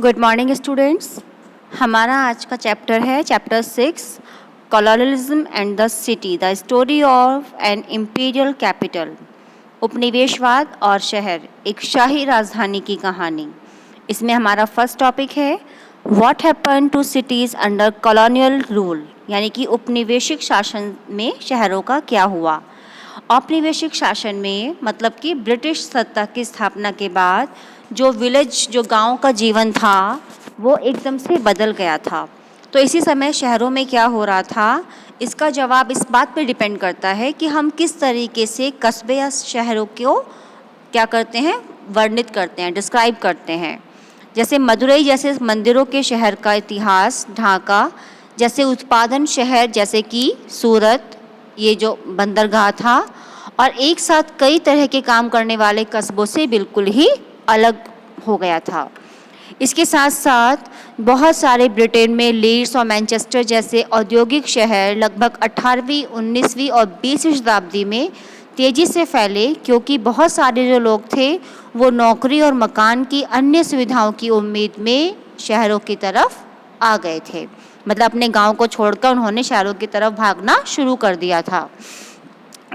Good morning students. हमारा आज का चैप्टर है chapter 6 colonialism and the city, the story of an imperial capital. उपनिवेशवाद और शहर, एक शाही राजधानी की कहानी। इसमें हमारा फर्स्ट टॉपिक है what happen to cities under colonial rule, यानी कि उपनिवेशिक शासन में शहरों का क्या हुआ। औपनिवेशिक शासन में मतलब कि ब्रिटिश सत्ता की स्थापना के बाद जो विलेज, जो गांव का जीवन था वो एकदम से बदल गया था। तो इसी समय शहरों में क्या हो रहा था, इसका जवाब इस बात पे डिपेंड करता है कि हम किस तरीके से कस्बे या शहरों को क्या करते हैं, वर्णित करते हैं, डिस्क्राइब करते हैं। जैसे मदुरई जैसे मंदिरों के शहर का इतिहास, ढाका जैसे उत्पादन शहर जैसे कि सूरत, ये जो बंदरगाह था, और एक साथ कई तरह के काम करने वाले कस्बों से बिल्कुल ही अलग हो गया था। इसके साथ साथ बहुत सारे ब्रिटेन में लीड्स और मैनचेस्टर जैसे औद्योगिक शहर लगभग 18वीं, 19वीं और 20वीं शताब्दी में तेज़ी से फैले, क्योंकि बहुत सारे जो लोग थे वो नौकरी और मकान की अन्य सुविधाओं की उम्मीद में शहरों की तरफ आ गए थे। मतलब अपने गांव को छोड़कर उन्होंने शहरों की तरफ भागना शुरू कर दिया था।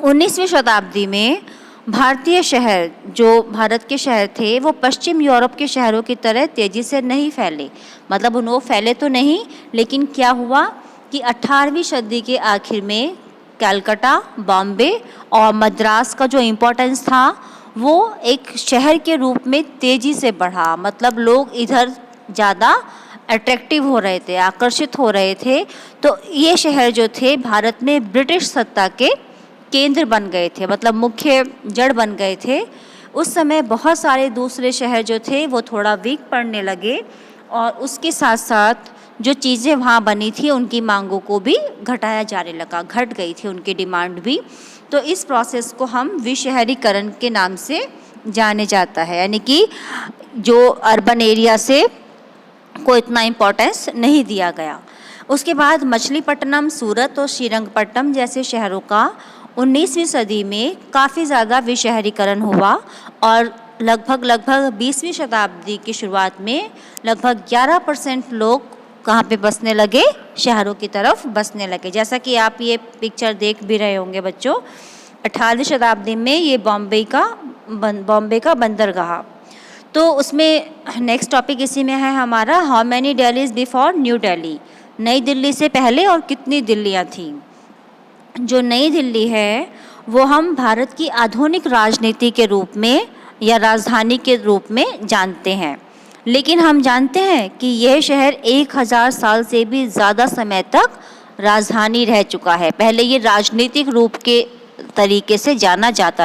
19वीं शताब्दी में भारतीय शहर, जो भारत के शहर थे, वो पश्चिम यूरोप के शहरों की तरह तेज़ी से नहीं फैले। मतलब वो फैले तो नहीं, लेकिन क्या हुआ कि 18वीं सदी के आखिर में कलकत्ता, बॉम्बे और मद्रास का जो इम्पोर्टेंस था वो एक शहर के रूप में तेज़ी से बढ़ा। मतलब लोग इधर ज़्यादा अट्रैक्टिव हो रहे थे, आकर्षित हो रहे थे। तो ये शहर जो थे भारत में ब्रिटिश सत्ता के केंद्र बन गए थे, मतलब मुख्य जड़ बन गए थे। उस समय बहुत सारे दूसरे शहर जो थे वो थोड़ा वीक पड़ने लगे, और उसके साथ साथ जो चीज़ें वहाँ बनी थी उनकी मांगों को भी घटाया जाने लगा, घट गई थी उनकी डिमांड भी। तो इस प्रोसेस को हम विशहरीकरण के नाम से जाने जाता है, यानी कि जो अर्बन एरिया से को इतना इम्पोर्टेंस नहीं दिया गया। उसके बाद मछलीपट्टनम, सूरत और श्रीरंगपट्टनम जैसे शहरों का 19वीं सदी में काफ़ी ज़्यादा विशहरीकरण हुआ, और लगभग 20वीं शताब्दी की शुरुआत में लगभग 11% लोग कहाँ पे बसने लगे, शहरों की तरफ बसने लगे। जैसा कि आप ये पिक्चर देख भी रहे होंगे बच्चों, 18वीं शताब्दी में ये बॉम्बे का बंदरगाह। तो उसमें नेक्स्ट टॉपिक इसी में है हमारा how many Delhi's before new Delhi, नई दिल्ली से पहले और कितनी दिल्लियाँ थीं। जो नई दिल्ली है वो हम भारत की आधुनिक राजनीति के रूप में या राजधानी के रूप में जानते हैं, लेकिन हम जानते हैं कि यह शहर 1000 साल से भी ज़्यादा समय तक राजधानी रह चुका है। पहले ये राजनीतिक रूप के तरीके से जाना जाता